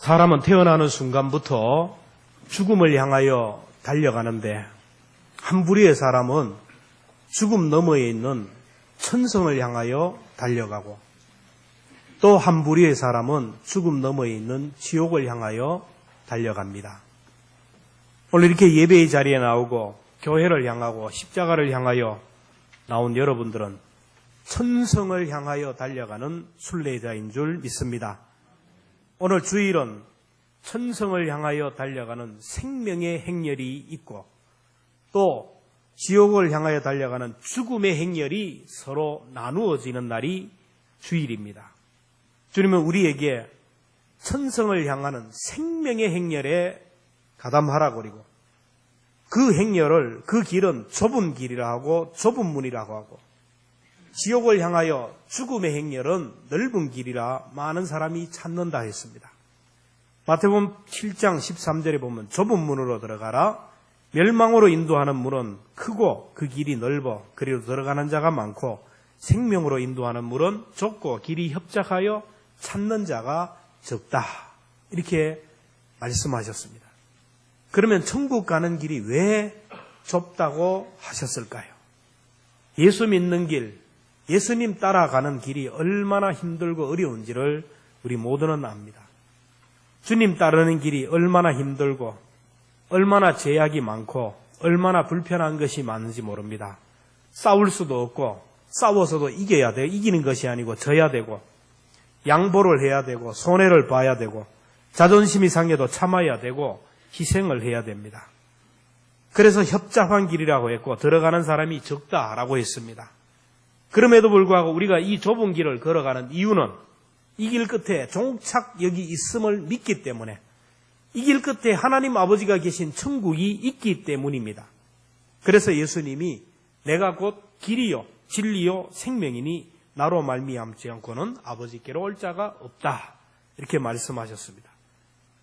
사람은 태어나는 순간부터 죽음을 향하여 달려가는데 한 부류의 사람은 죽음 너머에 있는 천성을 향하여 달려가고 또 한 부류의 사람은 죽음 너머에 있는 지옥을 향하여 달려갑니다. 오늘 이렇게 예배의 자리에 나오고 교회를 향하고 십자가를 향하여 나온 여러분들은 천성을 향하여 달려가는 순례자인 줄 믿습니다. 오늘 주일은 천성을 향하여 달려가는 생명의 행렬이 있고 또 지옥을 향하여 달려가는 죽음의 행렬이 서로 나누어지는 날이 주일입니다. 주님은 우리에게 천성을 향하는 생명의 행렬에 가담하라고 그리고 그 행렬을, 그 길은 좁은 길이라 하고 좁은 문이라고 하고 지옥을 향하여 죽음의 행렬은 넓은 길이라 많은 사람이 찾는다 했습니다. 마태복음 7장 13절에 보면 좁은 문으로 들어가라. 멸망으로 인도하는 문은 크고 그 길이 넓어 그리로 들어가는 자가 많고 생명으로 인도하는 문은 좁고 길이 협착하여 찾는 자가 적다. 이렇게 말씀하셨습니다. 그러면 천국 가는 길이 왜 좁다고 하셨을까요? 예수 믿는 길, 예수님 따라가는 길이 얼마나 힘들고 어려운지를 우리 모두는 압니다. 주님 따르는 길이 얼마나 힘들고 얼마나 제약이 많고 얼마나 불편한 것이 많은지 모릅니다. 싸울 수도 없고 싸워서도 이겨야 돼. 이기는 것이 아니고 져야 되고 양보를 해야 되고 손해를 봐야 되고 자존심이 상해도 참아야 되고 희생을 해야 됩니다. 그래서 협착한 길이라고 했고 들어가는 사람이 적다라고 했습니다. 그럼에도 불구하고 우리가 이 좁은 길을 걸어가는 이유는 이 길 끝에 종착역이 있음을 믿기 때문에 이 길 끝에 하나님 아버지가 계신 천국이 있기 때문입니다. 그래서 예수님이 내가 곧 길이요 진리요 생명이니 나로 말미암지 않고는 아버지께로 올 자가 없다. 이렇게 말씀하셨습니다.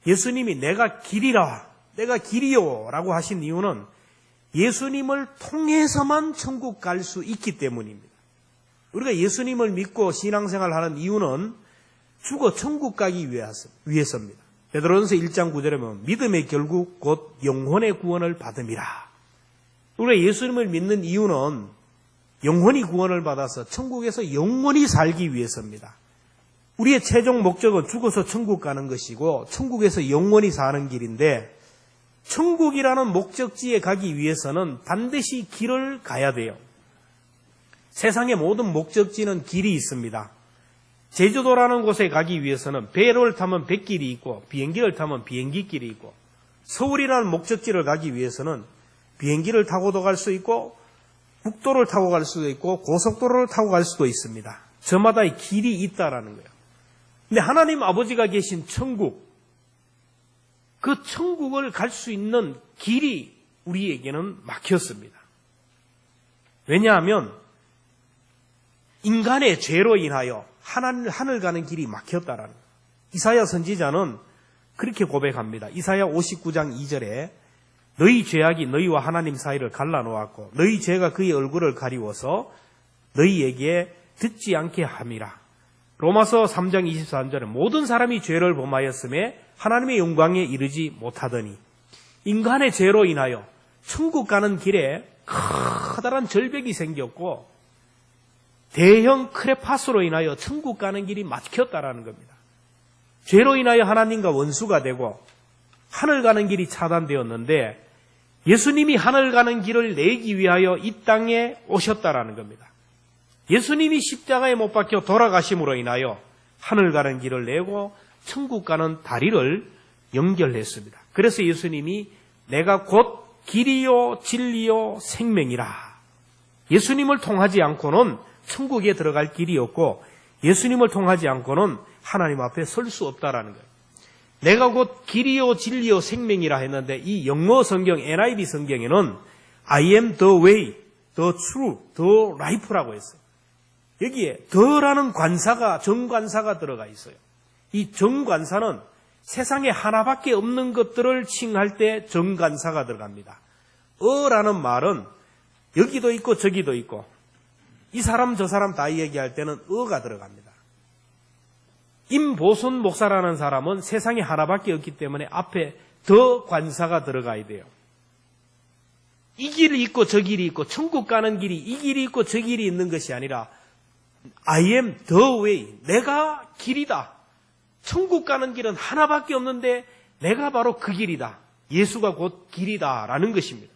예수님이 내가 길이라, 내가 길이요 라고 하신 이유는 예수님을 통해서만 천국 갈 수 있기 때문입니다. 우리가 예수님을 믿고 신앙생활을 하는 이유는 죽어 천국 가기 위해서입니다. 베드로전서 1장 9절에 보면 믿음의 결국 곧 영혼의 구원을 받음이라. 우리가 예수님을 믿는 이유는 영혼이 구원을 받아서 천국에서 영원히 살기 위해서입니다. 우리의 최종 목적은 죽어서 천국 가는 것이고 천국에서 영원히 사는 길인데 천국이라는 목적지에 가기 위해서는 반드시 길을 가야 돼요. 세상의 모든 목적지는 길이 있습니다. 제주도라는 곳에 가기 위해서는 배를 타면 배길이 있고 비행기를 타면 비행기길이 있고 서울이라는 목적지를 가기 위해서는 비행기를 타고도 갈 수 있고 국도를 타고 갈 수도 있고 고속도로를 타고 갈 수도 있습니다. 저마다의 길이 있다라는 거예요. 근데 하나님 아버지가 계신 천국, 그 천국을 갈 수 있는 길이 우리에게는 막혔습니다. 왜냐하면 인간의 죄로 인하여 하늘 가는 길이 막혔다라는 거예요. 이사야 선지자는 그렇게 고백합니다. 이사야 59장 2절에 너희 죄악이 너희와 하나님 사이를 갈라놓았고 너희 죄가 그의 얼굴을 가리워서 너희에게 듣지 않게 함이라. 로마서 3장 23절에 모든 사람이 죄를 범하였음에 하나님의 영광에 이르지 못하더니 인간의 죄로 인하여 천국 가는 길에 커다란 절벽이 생겼고 대형 크레파스로 인하여 천국 가는 길이 막혔다라는 겁니다. 죄로 인하여 하나님과 원수가 되고 하늘 가는 길이 차단되었는데 예수님이 하늘 가는 길을 내기 위하여 이 땅에 오셨다라는 겁니다. 예수님이 십자가에 못 박혀 돌아가심으로 인하여 하늘 가는 길을 내고 천국 가는 다리를 연결했습니다. 그래서 예수님이 내가 곧 길이요 진리요 생명이라. 예수님을 통하지 않고는 천국에 들어갈 길이 없고 예수님을 통하지 않고는 하나님 앞에 설 수 없다라는 거예요. 내가 곧 길이요 진리요 생명이라 했는데 이 영어 성경 NIV 성경에는 I am the way, the truth, the life라고 했어요. 여기에 the라는 관사가 정관사가 들어가 있어요. 이 정관사는 세상에 하나밖에 없는 것들을 칭할 때 정관사가 들어갑니다. 어라는 말은 여기도 있고 저기도 있고 이 사람 저 사람 다 얘기할 때는 어가 들어갑니다. 임보순 목사라는 사람은 세상에 하나밖에 없기 때문에 앞에 더 관사가 들어가야 돼요. 이 길이 있고 저 길이 있고 천국 가는 길이 이 길이 있고 저 길이 있는 것이 아니라 I am the way. 내가 길이다. 천국 가는 길은 하나밖에 없는데 내가 바로 그 길이다. 예수가 곧 길이다라는 것입니다.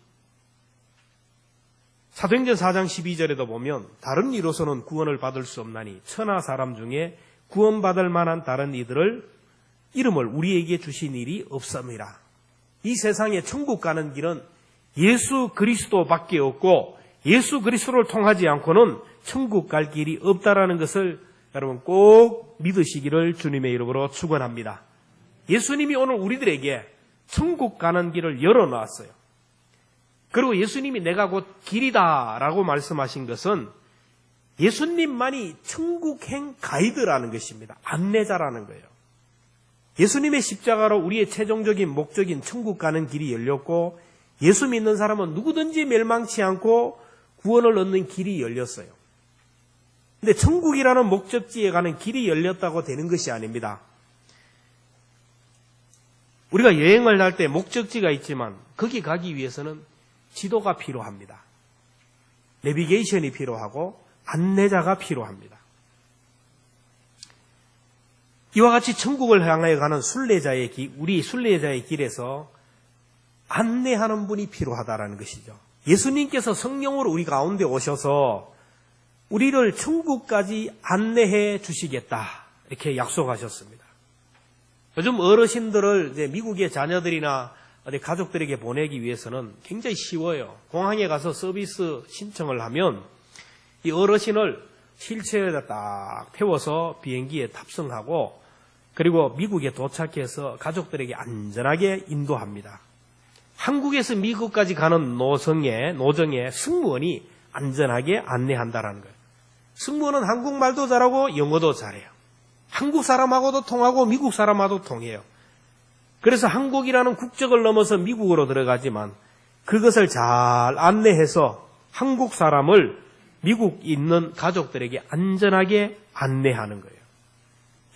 사도행전 4장 12절에도 보면 다른 이로서는 구원을 받을 수 없나니 천하 사람 중에 구원받을 만한 다른 이름을 우리에게 주신 일이 없습니다. 이 세상에 천국 가는 길은 예수 그리스도밖에 없고 예수 그리스도를 통하지 않고는 천국 갈 길이 없다라는 것을 여러분 꼭 믿으시기를 주님의 이름으로 축원합니다. 예수님이 오늘 우리들에게 천국 가는 길을 열어놨어요. 그리고 예수님이 내가 곧 길이다라고 말씀하신 것은 예수님만이 천국행 가이드라는 것입니다. 안내자라는 거예요. 예수님의 십자가로 우리의 최종적인 목적인 천국 가는 길이 열렸고 예수 믿는 사람은 누구든지 멸망치 않고 구원을 얻는 길이 열렸어요. 근데 천국이라는 목적지에 가는 길이 열렸다고 되는 것이 아닙니다. 우리가 여행을 할 때 목적지가 있지만 거기 가기 위해서는 지도가 필요합니다. 내비게이션이 필요하고 안내자가 필요합니다. 이와 같이 천국을 향하여 가는 우리 순례자의 길에서 안내하는 분이 필요하다라는 것이죠. 예수님께서 성령으로 우리 가운데 오셔서 우리를 천국까지 안내해 주시겠다 이렇게 약속하셨습니다. 요즘 어르신들을 이제 미국의 자녀들이나 어디 가족들에게 보내기 위해서는 굉장히 쉬워요. 공항에 가서 서비스 신청을 하면 이 어르신을 휠체어에다 딱 태워서 비행기에 탑승하고 그리고 미국에 도착해서 가족들에게 안전하게 인도합니다. 한국에서 미국까지 가는 노정의 승무원이 안전하게 안내한다는 거예요. 승무원은 한국말도 잘하고 영어도 잘해요. 한국 사람하고도 통하고 미국 사람하고도 통해요. 그래서 한국이라는 국적을 넘어서 미국으로 들어가지만 그것을 잘 안내해서 한국 사람을 미국 있는 가족들에게 안전하게 안내하는 거예요.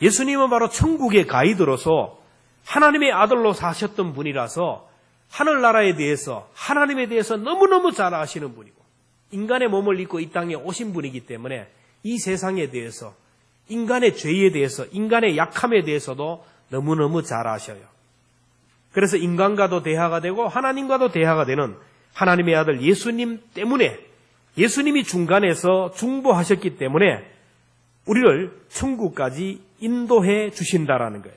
예수님은 바로 천국의 가이드로서 하나님의 아들로 사셨던 분이라서 하늘나라에 대해서 하나님에 대해서 너무너무 잘 아시는 분이고 인간의 몸을 입고 이 땅에 오신 분이기 때문에 이 세상에 대해서 인간의 죄에 대해서 인간의 약함에 대해서도 너무너무 잘 아셔요. 그래서 인간과도 대화가 되고 하나님과도 대화가 되는 하나님의 아들 예수님 때문에 예수님이 중간에서 중보하셨기 때문에 우리를 천국까지 인도해 주신다라는 거예요.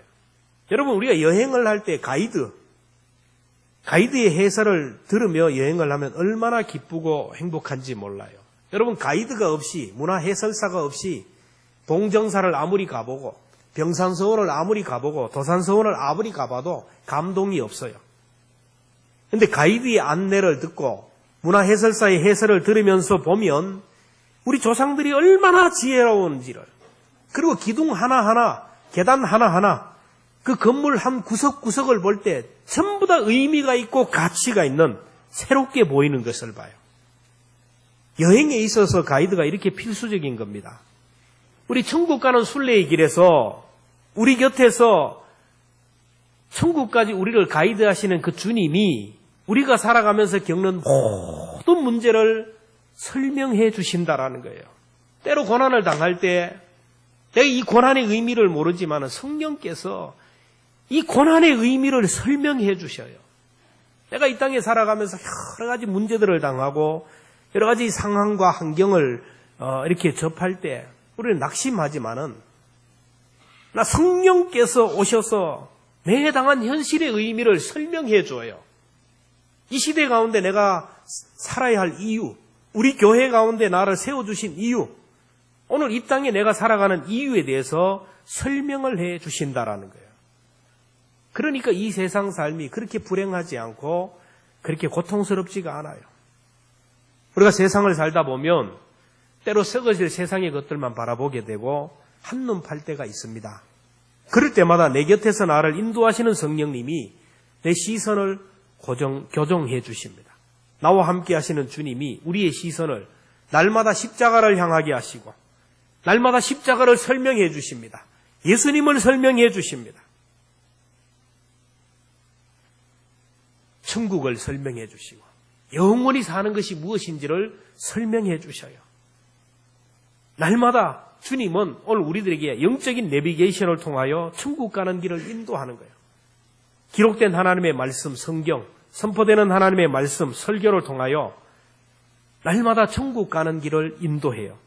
여러분 우리가 여행을 할 때 가이드의 해설을 들으며 여행을 하면 얼마나 기쁘고 행복한지 몰라요. 여러분 가이드가 없이 문화 해설사가 없이 봉정사를 아무리 가보고 병산서원을 아무리 가보고 도산서원을 아무리 가봐도 감동이 없어요. 그런데 가이드의 안내를 듣고 문화 해설사의 해설을 들으면서 보면 우리 조상들이 얼마나 지혜로운지를 그리고 기둥 하나하나 계단 하나하나 그 건물 한 구석구석을 볼 때 전부 다 의미가 있고 가치가 있는 새롭게 보이는 것을 봐요. 여행에 있어서 가이드가 이렇게 필수적인 겁니다. 우리 천국 가는 순례의 길에서 우리 곁에서 천국까지 우리를 가이드하시는 그 주님이 우리가 살아가면서 겪는 모든 문제를 설명해 주신다라는 거예요. 때로 고난을 당할 때 내가 이 고난의 의미를 모르지만 성령께서 이 고난의 의미를 설명해 주셔요. 내가 이 땅에 살아가면서 여러 가지 문제들을 당하고 여러 가지 상황과 환경을 이렇게 접할 때 우리는 낙심하지만은 나 성령께서 오셔서 내게 당한 현실의 의미를 설명해 줘요. 이 시대 가운데 내가 살아야 할 이유, 우리 교회 가운데 나를 세워주신 이유, 오늘 이 땅에 내가 살아가는 이유에 대해서 설명을 해 주신다라는 거예요. 그러니까 이 세상 삶이 그렇게 불행하지 않고 그렇게 고통스럽지가 않아요. 우리가 세상을 살다 보면 때로 썩어질 세상의 것들만 바라보게 되고 한눈 팔 때가 있습니다. 그럴 때마다 내 곁에서 나를 인도하시는 성령님이 내 시선을 교정해 주십니다. 나와 함께 하시는 주님이 우리의 시선을 날마다 십자가를 향하게 하시고 날마다 십자가를 설명해 주십니다. 예수님을 설명해 주십니다. 천국을 설명해 주시고 영원히 사는 것이 무엇인지를 설명해 주셔요. 날마다 주님은 오늘 우리들에게 영적인 내비게이션을 통하여 천국 가는 길을 인도하는 거예요. 기록된 하나님의 말씀, 성경, 선포되는 하나님의 말씀, 설교를 통하여 날마다 천국 가는 길을 인도해요.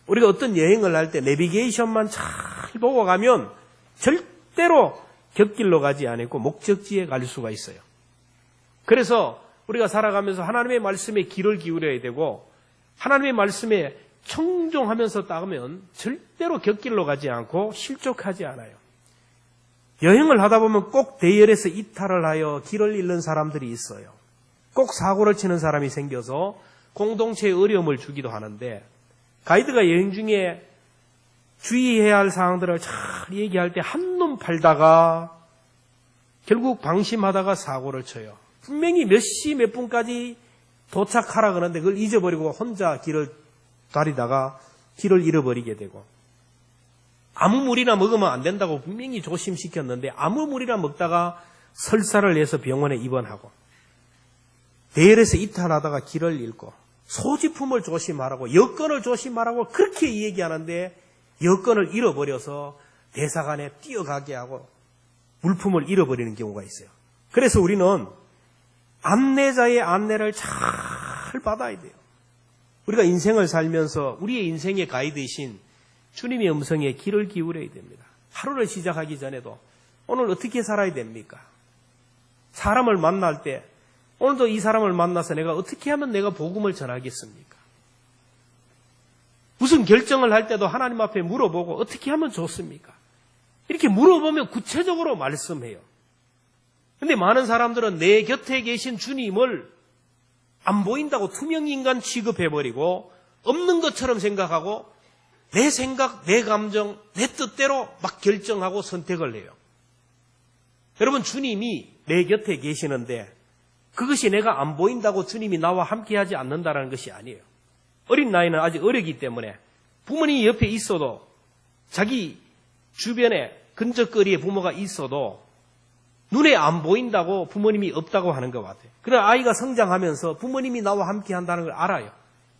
우리가 어떤 여행을 할 때 내비게이션만 잘 보고 가면 절대로 곁길로 가지 않고 목적지에 갈 수가 있어요. 그래서 우리가 살아가면서 하나님의 말씀에 귀를 기울여야 되고 하나님의 말씀에 청종하면서 따르면 절대로 곁길로 가지 않고 실족하지 않아요. 여행을 하다 보면 꼭 대열에서 이탈을 하여 길을 잃는 사람들이 있어요. 꼭 사고를 치는 사람이 생겨서 공동체에 어려움을 주기도 하는데 가이드가 여행 중에 주의해야 할 사항들을 잘 얘기할 때 한눈 팔다가 결국 방심하다가 사고를 쳐요. 분명히 몇 시 몇 분까지 도착하라 그러는데 그걸 잊어버리고 혼자 길을 다니다가 길을 잃어버리게 되고 아무 물이나 먹으면 안 된다고 분명히 조심시켰는데 아무 물이나 먹다가 설사를 내서 병원에 입원하고 대열에서 이탈하다가 길을 잃고 소지품을 조심하라고 여권을 조심하라고 그렇게 얘기하는데 여권을 잃어버려서 대사관에 뛰어가게 하고 물품을 잃어버리는 경우가 있어요. 그래서 우리는 안내자의 안내를 잘 받아야 돼요. 우리가 인생을 살면서 우리의 인생의 가이드이신 주님의 음성에 귀를 기울여야 됩니다. 하루를 시작하기 전에도 오늘 어떻게 살아야 됩니까? 사람을 만날 때 오늘도 이 사람을 만나서 내가 어떻게 하면 내가 복음을 전하겠습니까? 무슨 결정을 할 때도 하나님 앞에 물어보고 어떻게 하면 좋습니까? 이렇게 물어보면 구체적으로 말씀해요. 근데 많은 사람들은 내 곁에 계신 주님을 안 보인다고 투명인간 취급해버리고 없는 것처럼 생각하고 내 생각, 내 감정, 내 뜻대로 막 결정하고 선택을 해요. 여러분 주님이 내 곁에 계시는데 그것이 내가 안 보인다고 주님이 나와 함께하지 않는다는 것이 아니에요. 어린 나이는 아직 어리기 때문에 부모님이 옆에 있어도 자기 주변에 근접거리에 부모가 있어도 눈에 안 보인다고 부모님이 없다고 하는 것 같아요. 그러나 아이가 성장하면서 부모님이 나와 함께한다는 걸 알아요.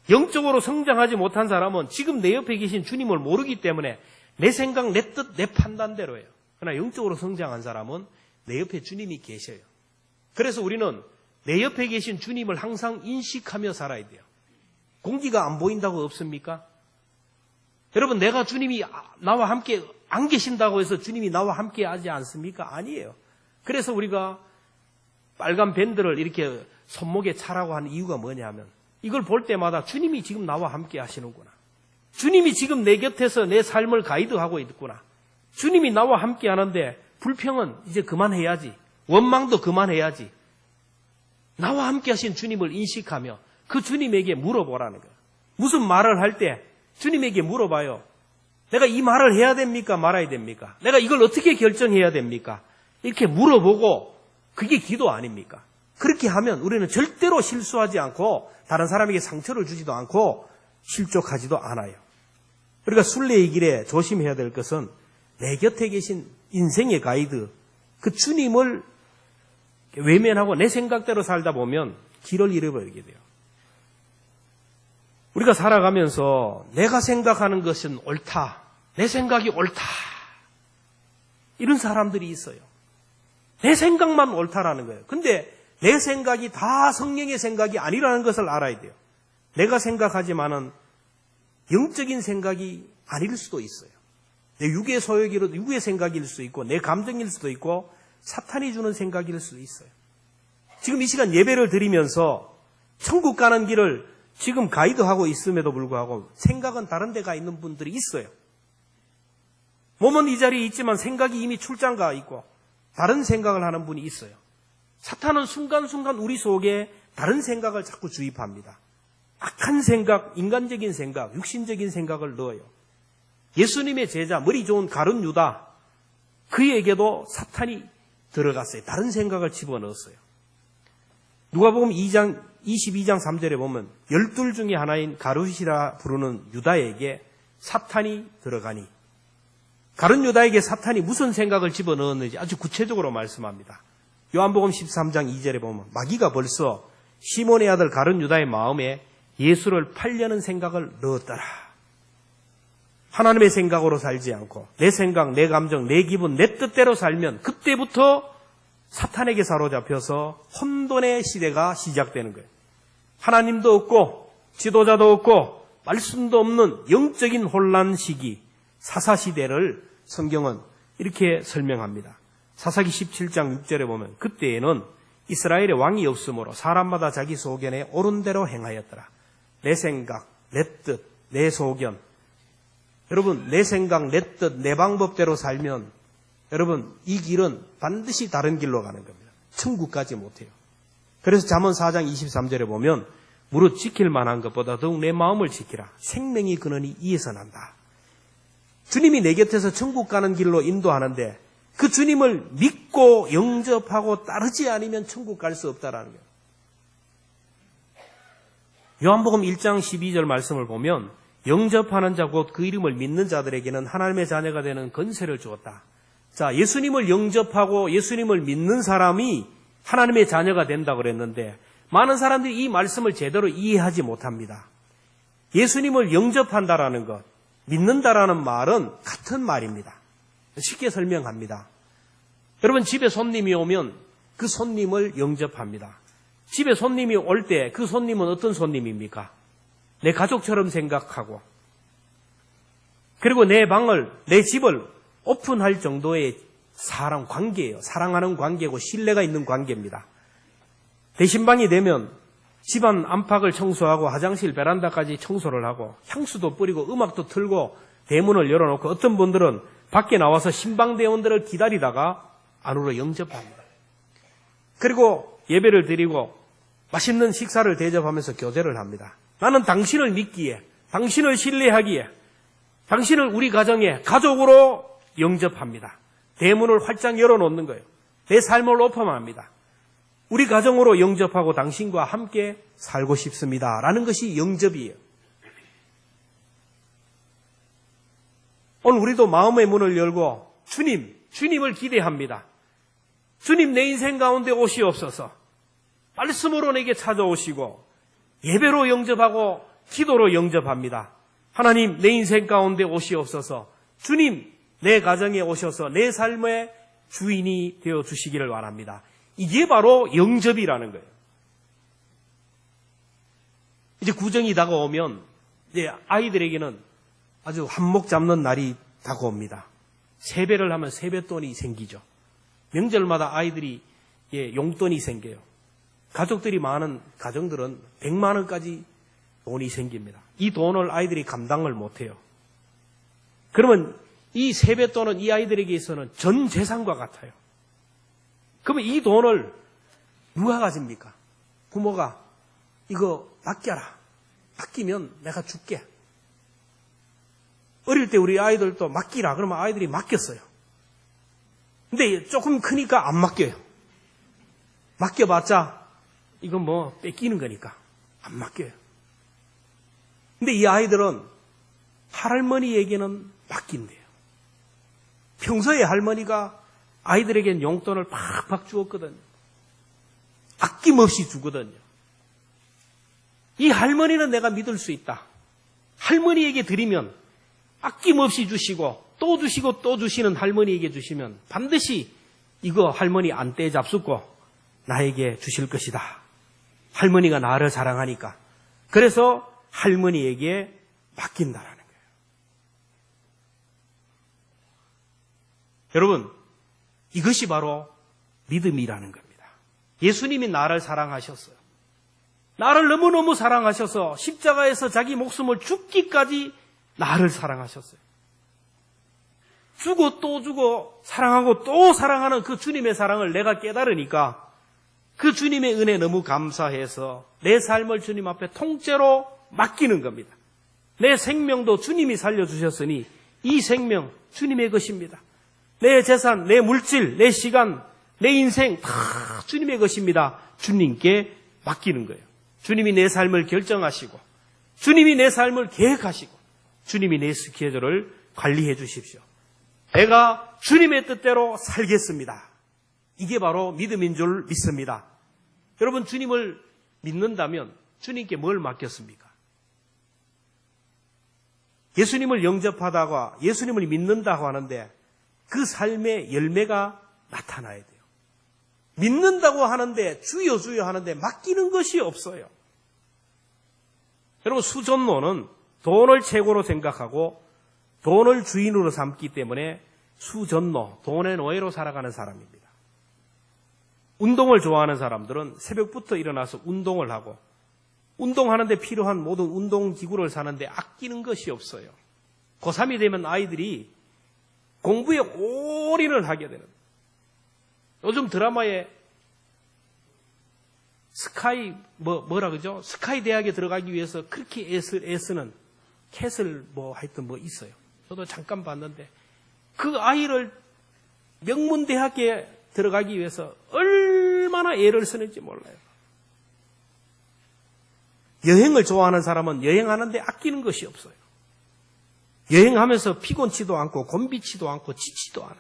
영적으로 성장하지 못한 사람은 지금 내 옆에 계신 주님을 모르기 때문에 내 생각, 내 뜻, 내 판단대로 해요. 그러나 영적으로 성장한 사람은 내 옆에 주님이 계셔요. 그래서 우리는 내 옆에 계신 주님을 항상 인식하며 살아야 돼요. 공기가 안 보인다고 없습니까? 여러분 내가 주님이 나와 함께 안 계신다고 해서 주님이 나와 함께 하지 않습니까? 아니에요. 그래서 우리가 빨간 밴드를 이렇게 손목에 차라고 하는 이유가 뭐냐면 이걸 볼 때마다 주님이 지금 나와 함께 하시는구나. 주님이 지금 내 곁에서 내 삶을 가이드하고 있구나. 주님이 나와 함께 하는데 불평은 이제 그만해야지. 원망도 그만해야지. 나와 함께 하신 주님을 인식하며 그 주님에게 물어보라는 거예요. 무슨 말을 할 때 주님에게 물어봐요. 내가 이 말을 해야 됩니까? 말아야 됩니까? 내가 이걸 어떻게 결정해야 됩니까? 이렇게 물어보고 그게 기도 아닙니까? 그렇게 하면 우리는 절대로 실수하지 않고 다른 사람에게 상처를 주지도 않고 실족하지도 않아요. 우리가 순례의 길에 조심해야 될 것은 내 곁에 계신 인생의 가이드, 그 주님을 외면하고 내 생각대로 살다 보면 길을 잃어버리게 돼요. 우리가 살아가면서 내가 생각하는 것은 옳다, 내 생각이 옳다, 이런 사람들이 있어요. 내 생각만 옳다라는 거예요. 근데 내 생각이 다 성령의 생각이 아니라는 것을 알아야 돼요. 내가 생각하지만은 영적인 생각이 아닐 수도 있어요. 내 육의 소욕이로 육의 생각일 수 있고 내 감정일 수도 있고 사탄이 주는 생각일 수도 있어요. 지금 이 시간 예배를 드리면서 천국 가는 길을 지금 가이드하고 있음에도 불구하고 생각은 다른 데 가 있는 분들이 있어요. 몸은 이 자리에 있지만 생각이 이미 출장 가 있고 다른 생각을 하는 분이 있어요. 사탄은 순간순간 우리 속에 다른 생각을 자꾸 주입합니다. 악한 생각, 인간적인 생각, 육신적인 생각을 넣어요. 예수님의 제자, 머리 좋은 가룟 유다, 그에게도 사탄이 들어갔어요. 다른 생각을 집어넣었어요. 누가복음 22장 3절에 보면 12 중에 하나인 가룟이라 부르는 유다에게 사탄이 들어가니 가룟 유다에게 사탄이 무슨 생각을 집어넣었는지 아주 구체적으로 말씀합니다. 요한복음 13장 2절에 보면 마귀가 벌써 시몬의 아들 가룟 유다의 마음에 예수를 팔려는 생각을 넣었더라. 하나님의 생각으로 살지 않고 내 생각, 내 감정, 내 기분, 내 뜻대로 살면 그때부터 사탄에게 사로잡혀서 혼돈의 시대가 시작되는 거예요. 하나님도 없고 지도자도 없고 말씀도 없는 영적인 혼란 시기, 사사시대를 성경은 이렇게 설명합니다. 사사기 17장 6절에 보면 그때에는 이스라엘의 왕이 없으므로 사람마다 자기 소견에 옳은 대로 행하였더라. 내 생각, 내 뜻, 내 소견. 여러분, 내 생각, 내 뜻, 내 방법대로 살면 여러분, 이 길은 반드시 다른 길로 가는 겁니다. 천국까지 못해요. 그래서 잠언 4장 23절에 보면 무릇 지킬 만한 것보다 더욱 내 마음을 지키라. 생명이 근원이 이에서 난다. 주님이 내 곁에서 천국 가는 길로 인도하는데 그 주님을 믿고 영접하고 따르지 않으면 천국 갈 수 없다라는 거예요. 요한복음 1장 12절 말씀을 보면 영접하는 자 곧 그 이름을 믿는 자들에게는 하나님의 자녀가 되는 권세를 주었다. 자, 예수님을 영접하고 예수님을 믿는 사람이 하나님의 자녀가 된다고 그랬는데 많은 사람들이 이 말씀을 제대로 이해하지 못합니다. 예수님을 영접한다라는 것, 믿는다라는 말은 같은 말입니다. 쉽게 설명합니다. 여러분, 집에 손님이 오면 그 손님을 영접합니다. 집에 손님이 올 때 그 손님은 어떤 손님입니까? 내 가족처럼 생각하고 그리고 내 방을, 내 집을 오픈할 정도의 사람 관계예요. 사랑하는 관계고 신뢰가 있는 관계입니다. 대신방이 되면 집안 안팎을 청소하고 화장실 베란다까지 청소를 하고 향수도 뿌리고 음악도 틀고 대문을 열어놓고 어떤 분들은 밖에 나와서 신방대원들을 기다리다가 안으로 영접합니다. 그리고 예배를 드리고 맛있는 식사를 대접하면서 교제를 합니다. 나는 당신을 믿기에, 당신을 신뢰하기에, 당신을 우리 가정의 가족으로 영접합니다. 대문을 활짝 열어놓는 거예요. 내 삶을 오픈합니다. 우리 가정으로 영접하고 당신과 함께 살고 싶습니다. 라는 것이 영접이에요. 오늘 우리도 마음의 문을 열고 주님을 기대합니다. 주님 내 인생 가운데 오시옵소서. 말씀으로 내게 찾아오시고 예배로 영접하고 기도로 영접합니다. 하나님 내 인생 가운데 오시옵소서. 주님 내 가정에 오셔서 내 삶의 주인이 되어 주시기를 바랍니다. 이게 바로 영접이라는 거예요. 이제 구정이 다가오면 이제 아이들에게는 아주 한몫 잡는 날이 다가옵니다. 세배를 하면 세뱃돈이 생기죠. 명절마다 아이들이 용돈이 생겨요. 가족들이 많은 가정들은 100만 원까지 돈이 생깁니다. 이 돈을 아이들이 감당을 못해요. 그러면 이 세뱃돈은 이 아이들에게 있어서는 전 재산과 같아요. 그러면 이 돈을 누가 가집니까? 부모가 이거 맡겨라. 맡기면 내가 줄게. 어릴 때 우리 아이들도 맡기라. 그러면 아이들이 맡겼어요. 근데 조금 크니까 안 맡겨요. 맡겨봤자 이건 뭐 뺏기는 거니까 안 맡겨요. 근데 이 아이들은 할머니에게는 맡긴대요. 평소에 할머니가 아이들에겐 용돈을 팍팍 주었거든요. 아낌없이 주거든요. 이 할머니는 내가 믿을 수 있다. 할머니에게 드리면 아낌없이 주시고 또 주시고 또 주시는 할머니에게 주시면 반드시 이거 할머니 안 떼잡수고 나에게 주실 것이다. 할머니가 나를 사랑하니까. 그래서 할머니에게 맡긴다라는 거예요. 여러분, 이것이 바로 믿음이라는 겁니다. 예수님이 나를 사랑하셨어요. 나를 너무너무 사랑하셔서 십자가에서 자기 목숨을 죽기까지 나를 사랑하셨어요. 주고 또 주고 사랑하고 또 사랑하는 그 주님의 사랑을 내가 깨달으니까 그 주님의 은혜 너무 감사해서 내 삶을 주님 앞에 통째로 맡기는 겁니다. 내 생명도 주님이 살려주셨으니 이 생명 주님의 것입니다. 내 재산, 내 물질, 내 시간, 내 인생 다 주님의 것입니다. 주님께 맡기는 거예요. 주님이 내 삶을 결정하시고 주님이 내 삶을 계획하시고 주님이 내 스케줄을 관리해 주십시오. 내가 주님의 뜻대로 살겠습니다. 이게 바로 믿음인 줄 믿습니다. 여러분, 주님을 믿는다면 주님께 뭘 맡겼습니까? 예수님을 영접하다가 예수님을 믿는다고 하는데 그 삶의 열매가 나타나야 돼요. 믿는다고 하는데 주여 주여 하는데 맡기는 것이 없어요. 여러분, 수전노는 돈을 최고로 생각하고 돈을 주인으로 삼기 때문에 수전노, 돈의 노예로 살아가는 사람입니다. 운동을 좋아하는 사람들은 새벽부터 일어나서 운동을 하고 운동하는데 필요한 모든 운동기구를 사는데 아끼는 것이 없어요. 고3이 되면 아이들이 공부에 올인을 하게 되는. 요즘 드라마에 스카이 뭐라 그러죠? 스카이 대학에 들어가기 위해서 그렇게 애쓰는 캐슬 하여튼 있어요. 저도 잠깐 봤는데 그 아이를 명문대학에 들어가기 위해서 얼마나 애를 쓰는지 몰라요. 여행을 좋아하는 사람은 여행하는데 아끼는 것이 없어요. 여행하면서 피곤치도 않고 곤비치도 않고 지치도 않아요.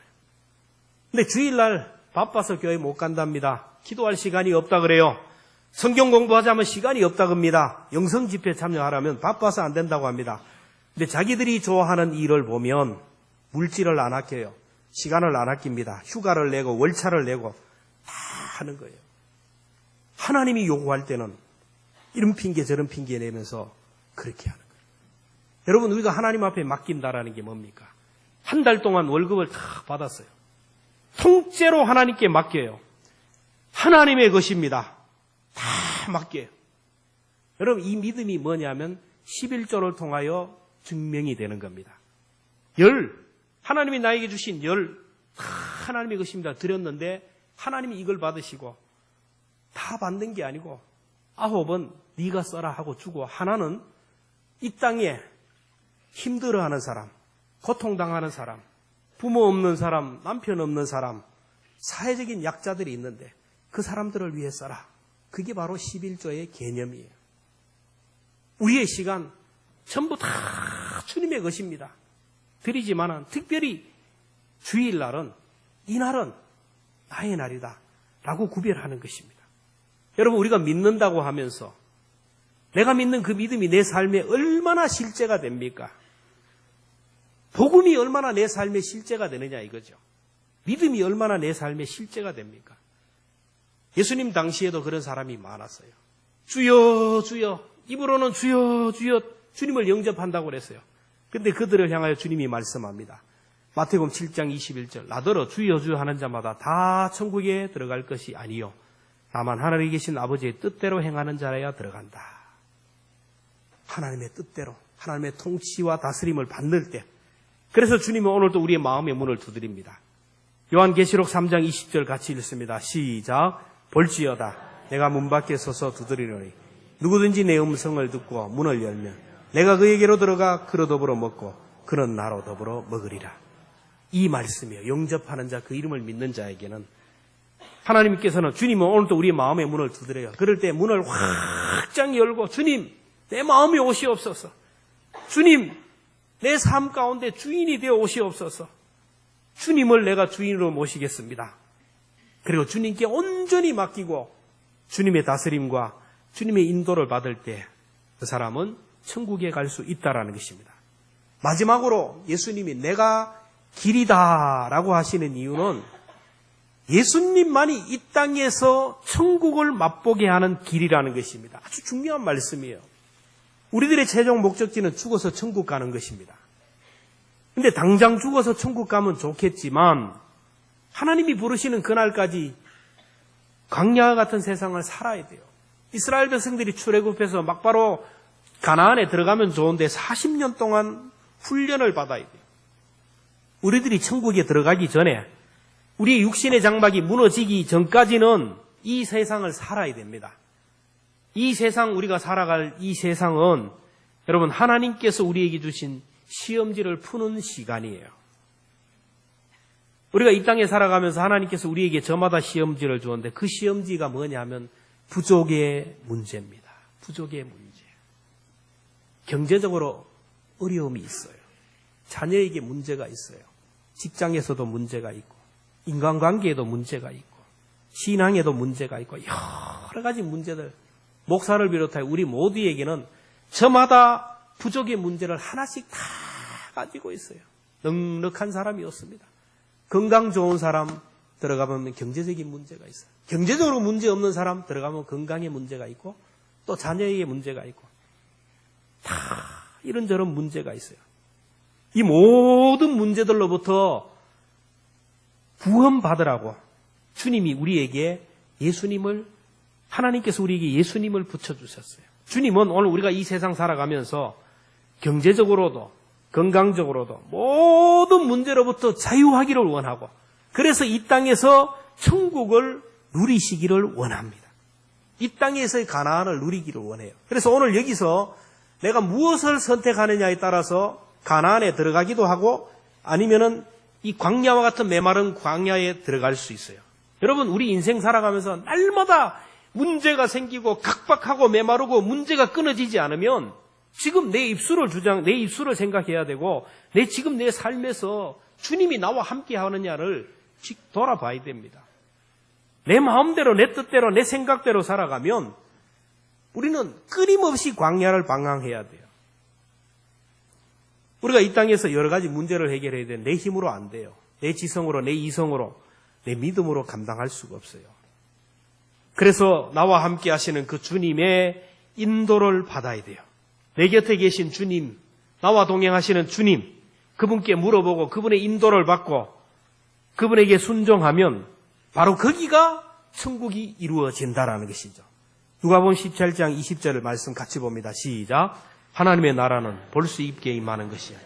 근데 주일날 바빠서 교회 못 간답니다. 기도할 시간이 없다 그래요. 성경 공부하자면 시간이 없다 그럽니다. 영성 집회 참여하려면 바빠서 안 된다고 합니다. 근데 자기들이 좋아하는 일을 보면 물질을 안 아껴요. 시간을 안 아낍니다. 휴가를 내고 월차를 내고 다 하는 거예요. 하나님이 요구할 때는 이런 핑계 저런 핑계 내면서 그렇게 하는 거예요. 여러분, 우리가 하나님 앞에 맡긴다라는 게 뭡니까? 한 달 동안 월급을 다 받았어요. 통째로 하나님께 맡겨요. 하나님의 것입니다. 다 맡겨요. 여러분, 이 믿음이 뭐냐면 11조를 통하여 증명이 되는 겁니다. 하나님이 나에게 주신 다 하나님의 것입니다. 드렸는데 하나님이 이걸 받으시고 다 받는 게 아니고 9은 네가 써라 하고 주고 하나는 이 땅에 힘들어하는 사람, 고통당하는 사람, 부모 없는 사람, 남편 없는 사람, 사회적인 약자들이 있는데 그 사람들을 위해 써라. 그게 바로 11조의 개념이에요. 우리의 시간 전부 다 주님의 것입니다. 드리지만은 특별히 주일날은 이날은 나의 날이다 라고 구별하는 것입니다. 여러분, 우리가 믿는다고 하면서 내가 믿는 그 믿음이 내 삶에 얼마나 실제가 됩니까? 복음이 얼마나 내 삶에 실제가 되느냐 이거죠. 믿음이 얼마나 내 삶에 실제가 됩니까? 예수님 당시에도 그런 사람이 많았어요. 주여 주여, 입으로는 주여 주여 주님을 영접한다고 그랬어요. 근데 그들을 향하여 주님이 말씀합니다. 마태복음 7장 21절, 나더러 주여 주여 하는 자마다 다 천국에 들어갈 것이 아니요 다만 하늘에 계신 아버지의 뜻대로 행하는 자라야 들어간다. 하나님의 뜻대로, 하나님의 통치와 다스림을 받는 때, 그래서 주님은 오늘도 우리의 마음의 문을 두드립니다. 요한계시록 3장 20절 같이 읽습니다. 시작. 볼지어다 내가 문 밖에 서서 두드리노니 누구든지 내 음성을 듣고 문을 열면 내가 그에게로 들어가 그로 더불어 먹고 그는 나로 더불어 먹으리라. 이 말씀이요, 영접하는 자, 그 이름을 믿는 자에게는 하나님께서는, 주님은 오늘도 우리의 마음의 문을 두드려요. 그럴 때 문을 확장 열고, 주님 내 마음에 오시옵소서, 주님 내 삶 가운데 주인이 되어 오시옵소서, 주님을 내가 주인으로 모시겠습니다. 그리고 주님께 온전히 맡기고 주님의 다스림과 주님의 인도를 받을 때 그 사람은 천국에 갈 수 있다라는 것입니다. 마지막으로 예수님이 내가 길이다라고 하시는 이유는 예수님만이 이 땅에서 천국을 맛보게 하는 길이라는 것입니다. 아주 중요한 말씀이에요. 우리들의 최종 목적지는 죽어서 천국 가는 것입니다. 근데 당장 죽어서 천국 가면 좋겠지만 하나님이 부르시는 그날까지 광야 같은 세상을 살아야 돼요. 이스라엘 백성들이 출애굽해서 막바로 가나안에 들어가면 좋은데 40년 동안 훈련을 받아야 돼요. 우리들이 천국에 들어가기 전에 우리의 육신의 장막이 무너지기 전까지는 이 세상을 살아야 됩니다. 이 세상, 우리가 살아갈 이 세상은 여러분 하나님께서 우리에게 주신 시험지를 푸는 시간이에요. 우리가 이 땅에 살아가면서 하나님께서 우리에게 저마다 시험지를 주었는데 그 시험지가 뭐냐면 부족의 문제입니다. 부족의 문제. 경제적으로 어려움이 있어요. 자녀에게 문제가 있어요. 직장에서도 문제가 있고, 인간관계에도 문제가 있고, 신앙에도 문제가 있고, 여러 가지 문제들, 목사를 비롯하여 우리 모두에게는 저마다 부족의 문제를 하나씩 다 가지고 있어요. 넉넉한 사람이 없습니다. 건강 좋은 사람 들어가면 경제적인 문제가 있어요. 경제적으로 문제 없는 사람 들어가면 건강에 문제가 있고, 또 자녀에게 문제가 있고, 다 이런저런 문제가 있어요. 이 모든 문제들로부터 구원받으라고 주님이 우리에게 하나님께서 우리에게 예수님을 붙여주셨어요. 주님은 오늘 우리가 이 세상 살아가면서 경제적으로도 건강적으로도 모든 문제로부터 자유하기를 원하고, 그래서 이 땅에서 천국을 누리시기를 원합니다. 이 땅에서의 가나안을 누리기를 원해요. 그래서 오늘 여기서 내가 무엇을 선택하느냐에 따라서 가나안에 들어가기도 하고, 아니면은 이 광야와 같은 메마른 광야에 들어갈 수 있어요. 여러분, 우리 인생 살아가면서 날마다 문제가 생기고 각박하고 메마르고 문제가 끊어지지 않으면 지금 내 입술을 생각해야 되고, 지금 내 삶에서 주님이 나와 함께 하느냐를 돌아봐야 됩니다. 내 마음대로, 내 뜻대로, 내 생각대로 살아가면 우리는 끊임없이 광야를 방황해야 돼요. 우리가 이 땅에서 여러 가지 문제를 해결해야 되는데 내 힘으로 안 돼요. 내 지성으로, 내 이성으로, 내 믿음으로 감당할 수가 없어요. 그래서 나와 함께 하시는 그 주님의 인도를 받아야 돼요. 내 곁에 계신 주님, 나와 동행하시는 주님, 그분께 물어보고 그분의 인도를 받고 그분에게 순종하면 바로 거기가 천국이 이루어진다라는 것이죠. 누가복음 17장 20절을 말씀 같이 봅니다. 시작. 하나님의 나라는 볼 수 있게 임하는 것이야.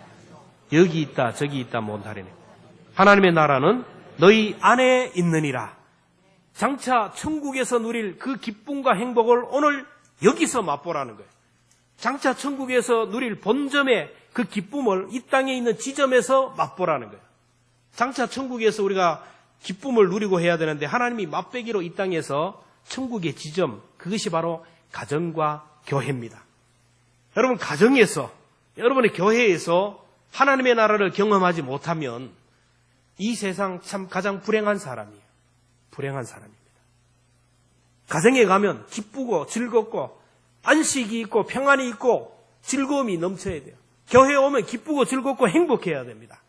여기 있다 저기 있다 못하리네. 하나님의 나라는 너희 안에 있느니라. 장차 천국에서 누릴 그 기쁨과 행복을 오늘 여기서 맛보라는 거예요. 장차 천국에서 누릴 본점의 그 기쁨을 이 땅에 있는 지점에서 맛보라는 거예요. 장차 천국에서 우리가 기쁨을 누리고 해야 되는데 하나님이 맛배기로 이 땅에서 천국의 지점, 그것이 바로 가정과 교회입니다. 여러분, 가정에서, 여러분의 교회에서 하나님의 나라를 경험하지 못하면 이 세상 참 가장 불행한 사람이에요. 불행한 사람입니다. 가정에 가면 기쁘고 즐겁고 안식이 있고 평안이 있고 즐거움이 넘쳐야 돼요. 교회에 오면 기쁘고 즐겁고 행복해야 됩니다.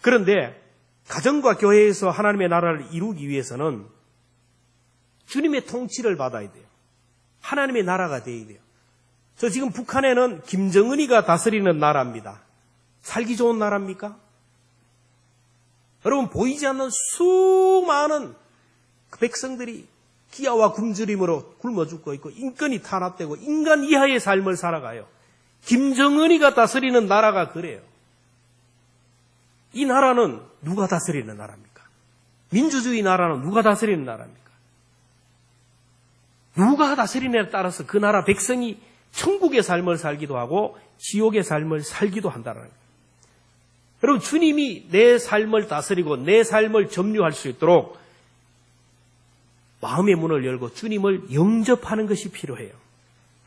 그런데 가정과 교회에서 하나님의 나라를 이루기 위해서는 주님의 통치를 받아야 돼요. 하나님의 나라가 되어야 돼요. 저 지금 북한에는 김정은이가 다스리는 나라입니다. 살기 좋은 나라입니까? 여러분, 보이지 않는 수많은 그 백성들이 기아와 굶주림으로 굶어 죽고 있고 인권이 탄압되고 인간 이하의 삶을 살아가요. 김정은이가 다스리는 나라가 그래요. 이 나라는 누가 다스리는 나라입니까? 민주주의 나라는 누가 다스리는 나라입니까? 누가 다스리느냐에 따라서 그 나라 백성이 천국의 삶을 살기도 하고 지옥의 삶을 살기도 한다는 거예요. 여러분, 주님이 내 삶을 다스리고 내 삶을 점유할 수 있도록 마음의 문을 열고 주님을 영접하는 것이 필요해요.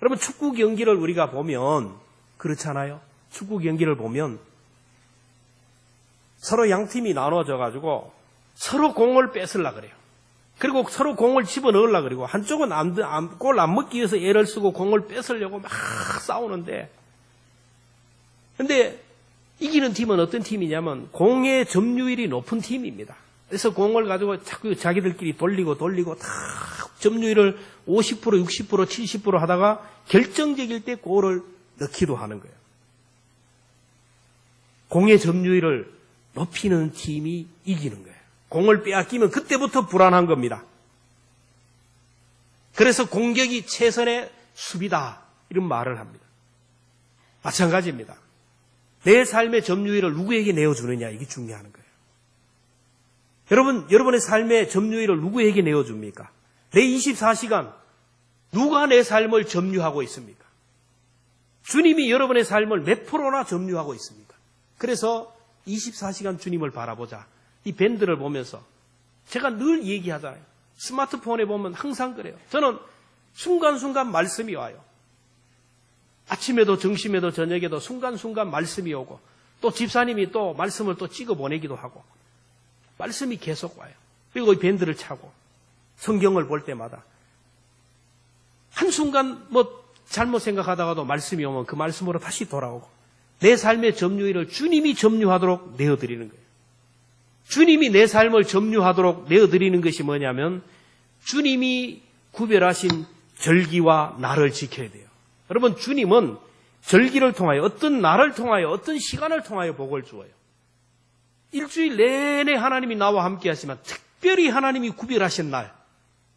여러분, 축구 경기를 우리가 보면 그렇잖아요. 축구 경기를 보면 서로 양팀이 나눠져 가지고 서로 공을 뺏으려고 그래요. 그리고 서로 공을 집어넣으려고 그러고 한쪽은 골 안 먹기 위해서 애를 쓰고 공을 뺏으려고 막 싸우는데, 근데 이기는 팀은 어떤 팀이냐면 공의 점유율이 높은 팀입니다. 그래서 공을 가지고 자꾸 자기들끼리 돌리고 다 점유율을 50%, 60%, 70% 하다가 결정적일 때 골을 넣기도 하는 거예요. 공의 점유율을 높이는 팀이 이기는 거예요. 공을 빼앗기면 그때부터 불안한 겁니다. 그래서 공격이 최선의 수비다, 이런 말을 합니다. 마찬가지입니다. 내 삶의 점유율을 누구에게 내어주느냐, 이게 중요한 거예요. 여러분의 삶의 점유율을 누구에게 내어줍니까? 내 24시간 누가 내 삶을 점유하고 있습니까? 주님이 여러분의 삶을 몇 프로나 점유하고 있습니까? 그래서 24시간 주님을 바라보자. 이 밴드를 보면서 제가 늘 얘기하잖아요. 스마트폰에 보면 항상 그래요. 저는 순간순간 말씀이 와요. 아침에도 점심에도 저녁에도 순간순간 말씀이 오고, 또 집사님이 또 말씀을 또 찍어 보내기도 하고 말씀이 계속 와요. 그리고 밴드를 차고 성경을 볼 때마다 한순간 뭐 잘못 생각하다가도 말씀이 오면 그 말씀으로 다시 돌아오고 내 삶의 점유일을 주님이 점유하도록 내어드리는 거예요. 주님이 내 삶을 점유하도록 내어드리는 것이 뭐냐면 주님이 구별하신 절기와 날을 지켜야 돼요. 여러분, 주님은 절기를 통하여 어떤 날을 통하여 어떤 시간을 통하여 복을 주어요. 일주일 내내 하나님이 나와 함께 하시지만 특별히 하나님이 구별하신 날,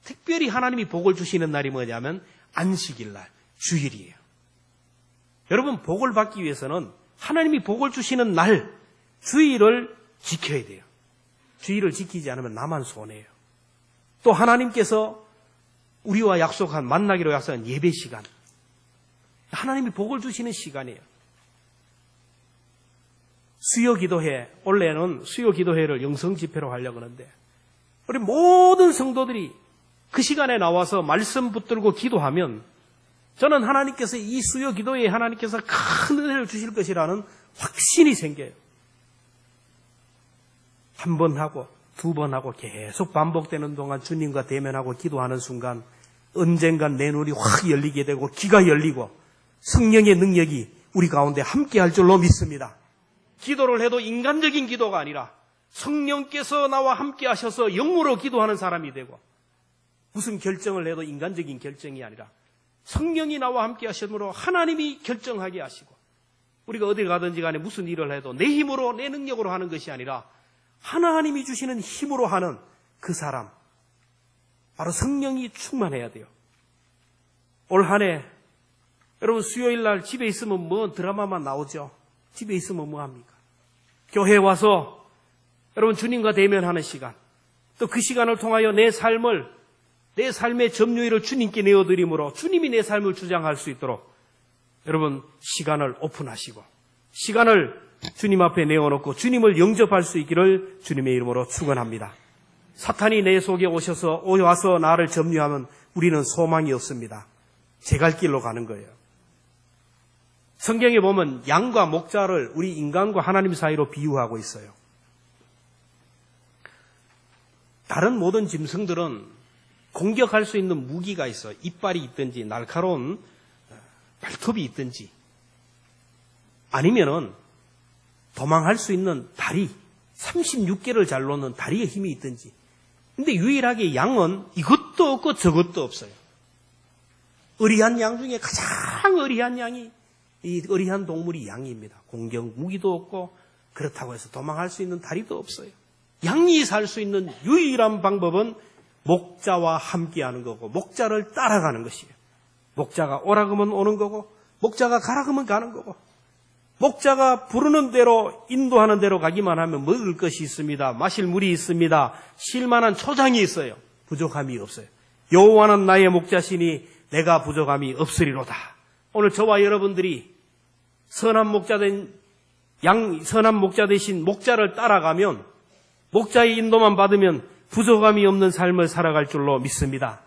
특별히 하나님이 복을 주시는 날이 뭐냐면 안식일 날, 주일이에요. 여러분, 복을 받기 위해서는 하나님이 복을 주시는 날, 주일을 지켜야 돼요. 주일을 지키지 않으면 나만 손해예요. 또 하나님께서 우리와 만나기로 약속한 예배 시간, 하나님이 복을 주시는 시간이에요. 수요 기도회, 원래는 수요 기도회를 영성 집회로 하려고 하는데 우리 모든 성도들이 그 시간에 나와서 말씀 붙들고 기도하면 저는 하나님께서 이 수요 기도회에 하나님께서 큰 은혜를 주실 것이라는 확신이 생겨요. 한 번 하고 두 번 하고 계속 반복되는 동안 주님과 대면하고 기도하는 순간 언젠간 내 눈이 확 열리게 되고 귀가 열리고 성령의 능력이 우리 가운데 함께 할 줄로 믿습니다. 기도를 해도 인간적인 기도가 아니라 성령께서 나와 함께 하셔서 영으로 기도하는 사람이 되고 무슨 결정을 해도 인간적인 결정이 아니라 성령이 나와 함께 하심으로 하나님이 결정하게 하시고 우리가 어딜 가든지 간에 무슨 일을 해도 내 힘으로 내 능력으로 하는 것이 아니라 하나님이 주시는 힘으로 하는 그 사람, 바로 성령이 충만해야 돼요. 올 한 해 여러분 수요일 날 집에 있으면 뭐 드라마만 나오죠. 집에 있으면 뭐 합니까? 교회에 와서 여러분 주님과 대면하는 시간, 또 그 시간을 통하여 내 삶의 점유일을 주님께 내어드림으로 주님이 내 삶을 주장할 수 있도록 여러분 시간을 오픈하시고 시간을 주님 앞에 내어놓고 주님을 영접할 수 있기를 주님의 이름으로 축원합니다. 사탄이 내 속에 와서 나를 점유하면 우리는 소망이 없습니다. 제 갈 길로 가는 거예요. 성경에 보면 양과 목자를 우리 인간과 하나님 사이로 비유하고 있어요. 다른 모든 짐승들은 공격할 수 있는 무기가 있어. 이빨이 있든지 날카로운 발톱이 있든지 아니면은 도망할 수 있는 다리 36개를 잘 놓는 다리의 힘이 있든지. 근데 유일하게 양은 이것도 없고 저것도 없어요. 어리한 양 중에 가장 어리한 양이 이 어리한 동물이 양입니다. 공격 무기도 없고 그렇다고 해서 도망할 수 있는 다리도 없어요. 양이 살 수 있는 유일한 방법은 목자와 함께하는 거고 목자를 따라가는 것이에요. 목자가 오라 그러면 오는 거고 목자가 가라 그러면 가는 거고 목자가 부르는 대로 인도하는 대로 가기만 하면 먹을 것이 있습니다. 마실 물이 있습니다. 쉴 만한 초장이 있어요. 부족함이 없어요. 여호와는 나의 목자시니 내가 부족함이 없으리로다. 오늘 저와 여러분들이 선한 목자 대신 목자를 따라가면 목자의 인도만 받으면 부족함이 없는 삶을 살아갈 줄로 믿습니다.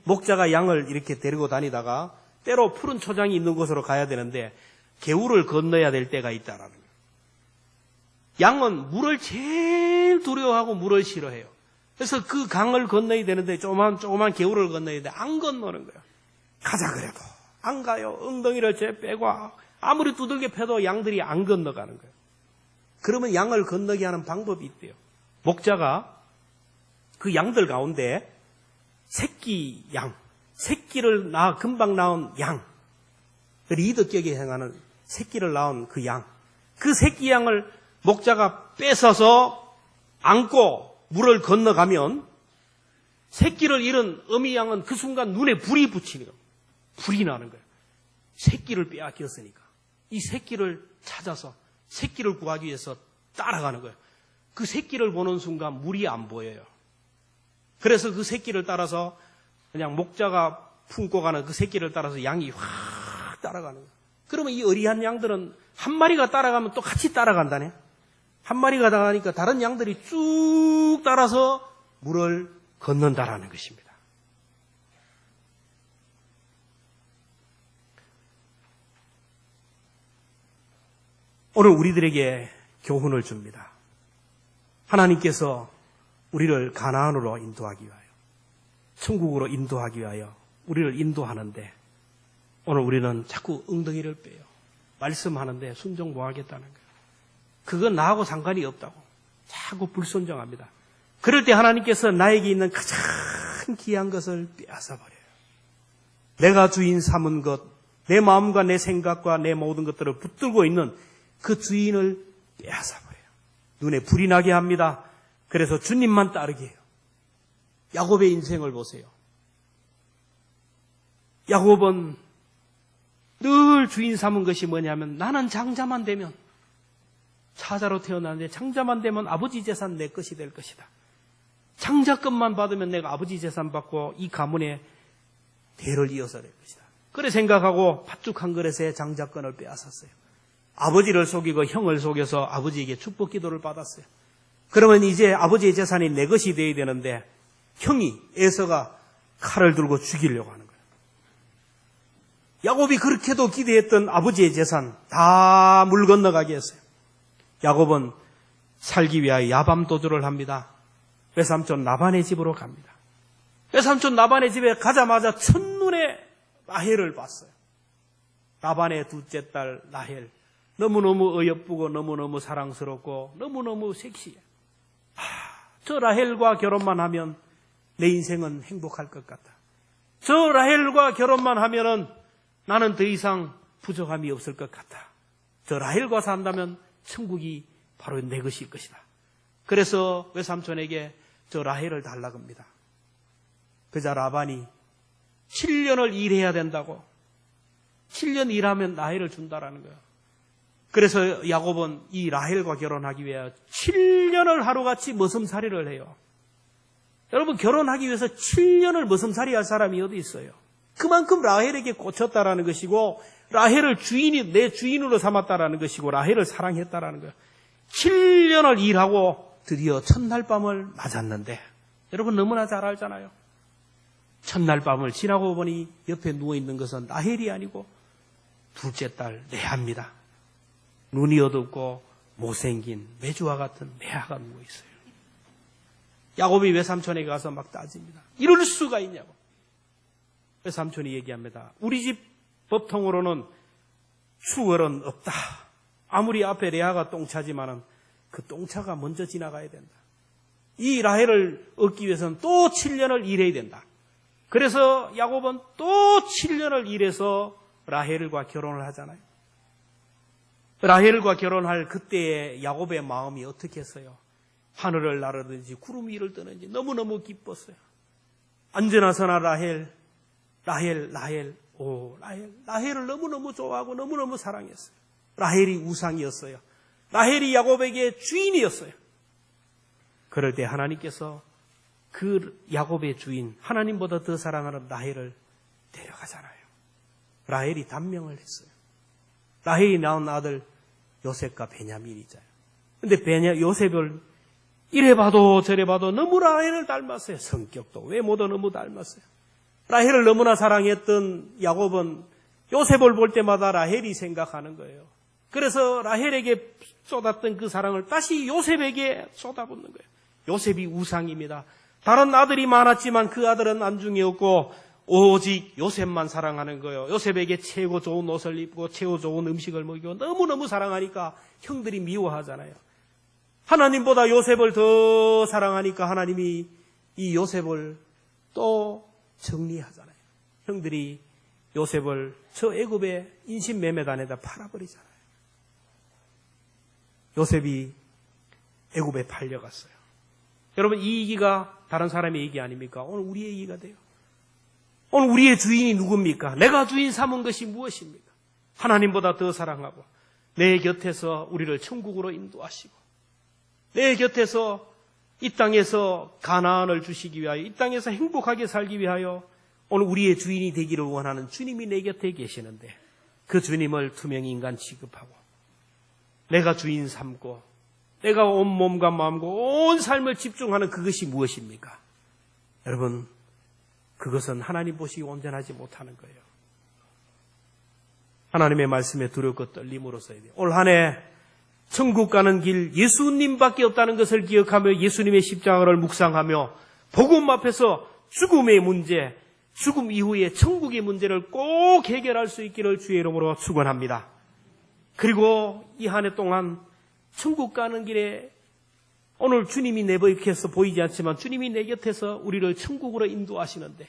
목자가 양을 이렇게 데리고 다니다가 때로 푸른 초장이 있는 곳으로 가야 되는데 개울을 건너야 될 때가 있다라는 거예요. 양은 물을 제일 두려워하고 물을 싫어해요. 그래서 그 강을 건너야 되는데 조그만 개울을 건너야 돼. 안 건너는 거예요. 가자 그래도 안 가요. 엉덩이를 빼고 아무리 두들겨 패도 양들이 안 건너가는 거예요. 그러면 양을 건너게 하는 방법이 있대요. 목자가 그 양들 가운데 새끼를 금방 낳은 양, 리더격에 행하는 새끼를 낳은 그 양, 그 새끼 양을 목자가 뺏어서 안고 물을 건너가면 새끼를 잃은 어미 양은 그 순간 눈에 불이 붙이는 거예요. 불이 나는 거예요. 새끼를 빼앗겼으니까. 이 새끼를 찾아서 새끼를 구하기 위해서 따라가는 거예요. 그 새끼를 보는 순간 물이 안 보여요. 그래서 그 새끼를 따라서 그냥 목자가 품고 가는 그 새끼를 따라서 양이 확 따라가는 거예요. 그러면 이 어리한 양들은 한 마리가 따라가면 또 같이 따라간다네. 한 마리가 따라가니까 다른 양들이 쭉 따라서 물을 건넌다라는 것입니다. 오늘 우리들에게 교훈을 줍니다. 하나님께서 우리를 가나안으로 인도하기 위하여, 천국으로 인도하기 위하여 우리를 인도하는데 오늘 우리는 자꾸 엉덩이를 빼요. 말씀하는데 순종 못 하겠다는 거예요. 그건 나하고 상관이 없다고 자꾸 불순종합니다. 그럴 때 하나님께서 나에게 있는 가장 귀한 것을 빼앗아 버려요. 내가 주인 삼은 것, 내 마음과 내 생각과 내 모든 것들을 붙들고 있는 그 주인을 빼앗아 버려요. 눈에 불이 나게 합니다. 그래서 주님만 따르게 해요. 야곱의 인생을 보세요. 야곱은 늘 주인 삼은 것이 뭐냐면, 나는 장자만 되면, 사자로 태어났는데 장자만 되면 아버지 재산 내 것이 될 것이다. 장자급만 받으면 내가 아버지 재산 받고 이 가문의 대를 이어서 될 것이다. 그래 생각하고 팥죽 한 그릇에 장자권을 빼앗았어요. 아버지를 속이고 형을 속여서 아버지에게 축복 기도를 받았어요. 그러면 이제 아버지의 재산이 내 것이 되어야 되는데 형이 에서가 칼을 들고 죽이려고 하는 거예요. 야곱이 그렇게도 기대했던 아버지의 재산 다 물 건너가게 했어요. 야곱은 살기 위하여 야밤도주를 합니다. 외삼촌 라반의 집으로 갑니다. 외삼촌 라반의 집에 가자마자 첫눈에 라헬을 봤어요. 라반의 둘째 딸 라헬. 너무너무 어여쁘고 너무너무 사랑스럽고 너무너무 섹시해. 저 라헬과 결혼만 하면 내 인생은 행복할 것 같다. 저 라헬과 결혼만 하면은 나는 더 이상 부족함이 없을 것 같다. 저 라헬과 산다면 천국이 바로 내 것일 것이다. 그래서 외삼촌에게 저 라헬을 달라고 합니다. 그자 라반이 7년을 일해야 된다고, 7년 일하면 라헬을 준다라는 거예요. 그래서 야곱은 이 라헬과 결혼하기 위해 7년을 하루같이 머슴살이를 해요. 여러분, 결혼하기 위해서 7년을 머슴살이 할 사람이 어디 있어요? 그만큼 라헬에게 꽂혔다라는 것이고, 라헬을 내 주인으로 삼았다라는 것이고, 라헬을 사랑했다라는 거예요. 7년을 일하고 드디어 첫날 밤을 맞았는데, 여러분 너무나 잘 알잖아요. 첫날 밤을 지나고 보니 옆에 누워있는 것은 라헬이 아니고 둘째 딸 레아입니다. 눈이 어둡고 못생긴 메주와 같은 레아가 누워있어요. 야곱이 외삼촌에게 가서 막 따집니다. 이럴 수가 있냐고. 외삼촌이 얘기합니다. 우리 집 법통으로는 추월은 없다. 아무리 앞에 레아가 똥차지만은 그 똥차가 먼저 지나가야 된다. 이 라헬을 얻기 위해서는 또 7년을 일해야 된다. 그래서 야곱은 또 7년을 일해서 라헬과 결혼을 하잖아요. 라헬과 결혼할 그때의 야곱의 마음이 어떻게 했어요? 하늘을 나르든지 구름 위를 뜨는지 너무너무 기뻤어요. 언제나서나 라헬. 라헬을 너무너무 좋아하고 너무너무 사랑했어요. 라헬이 우상이었어요. 라헬이 야곱에게 주인이었어요. 그럴 때 하나님께서 그 야곱의 주인, 하나님보다 더 사랑하는 라헬을 데려가잖아요. 라헬이 단명을 했어요. 라헬이 낳은 아들 요셉과 베냐민이잖아요. 근데 요셉을 이래 봐도 저래 봐도 너무 라헬을 닮았어요. 성격도 외모도 너무 닮았어요. 라헬을 너무나 사랑했던 야곱은 요셉을 볼 때마다 라헬이 생각하는 거예요. 그래서 라헬에게 쏟았던 그 사랑을 다시 요셉에게 쏟아붓는 거예요. 요셉이 우상입니다. 다른 아들이 많았지만 그 아들은 안중이었고 오직 요셉만 사랑하는 거예요. 요셉에게 최고 좋은 옷을 입고 최고 좋은 음식을 먹이고 너무너무 사랑하니까 형들이 미워하잖아요. 하나님보다 요셉을 더 사랑하니까 하나님이 이 요셉을 또 정리하잖아요. 형들이 요셉을 저 애굽의 인신매매단에다 팔아버리잖아요. 요셉이 애굽에 팔려갔어요. 여러분, 이 얘기가 다른 사람의 얘기 아닙니까? 오늘 우리의 얘기가 돼요. 오늘 우리의 주인이 누굽니까? 내가 주인 삼은 것이 무엇입니까? 하나님보다 더 사랑하고 내 곁에서 우리를 천국으로 인도하시고 내 곁에서 이 땅에서 가나안을 주시기 위하여 이 땅에서 행복하게 살기 위하여 오늘 우리의 주인이 되기를 원하는 주님이 내 곁에 계시는데 그 주님을 투명인간 취급하고 내가 주인 삼고 내가 온 몸과 마음과 온 삶을 집중하는 그것이 무엇입니까? 여러분, 그것은 하나님 보시기 온전하지 못하는 거예요. 하나님의 말씀에 두렵고 떨림으로 써야 돼요. 올 한 해 천국 가는 길 예수님밖에 없다는 것을 기억하며 예수님의 십자가를 묵상하며 복음 앞에서 죽음의 문제, 죽음 이후에 천국의 문제를 꼭 해결할 수 있기를 주의 이름으로 축원합니다. 그리고 이 한 해 동안 천국 가는 길에 오늘 주님이 내 곁에서 보이지 않지만 주님이 내 곁에서 우리를 천국으로 인도하시는데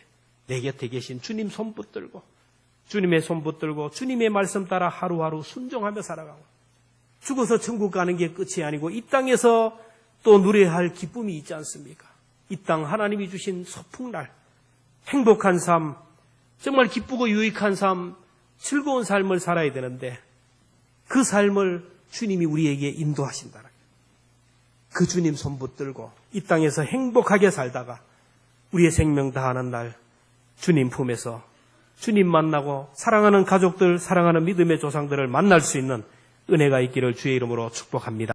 내 곁에 계신 주님 손 붙들고 주님의 손 붙들고 주님의 말씀 따라 하루하루 순종하며 살아가고 죽어서 천국 가는 게 끝이 아니고 이 땅에서 또 누려야 할 기쁨이 있지 않습니까? 이 땅 하나님이 주신 소풍날, 행복한 삶, 정말 기쁘고 유익한 삶, 즐거운 삶을 살아야 되는데 그 삶을 주님이 우리에게 인도하신다는 그 주님 손 붙들고 이 땅에서 행복하게 살다가 우리의 생명 다하는 날 주님 품에서 주님 만나고 사랑하는 가족들, 사랑하는 믿음의 조상들을 만날 수 있는 은혜가 있기를 주의 이름으로 축복합니다.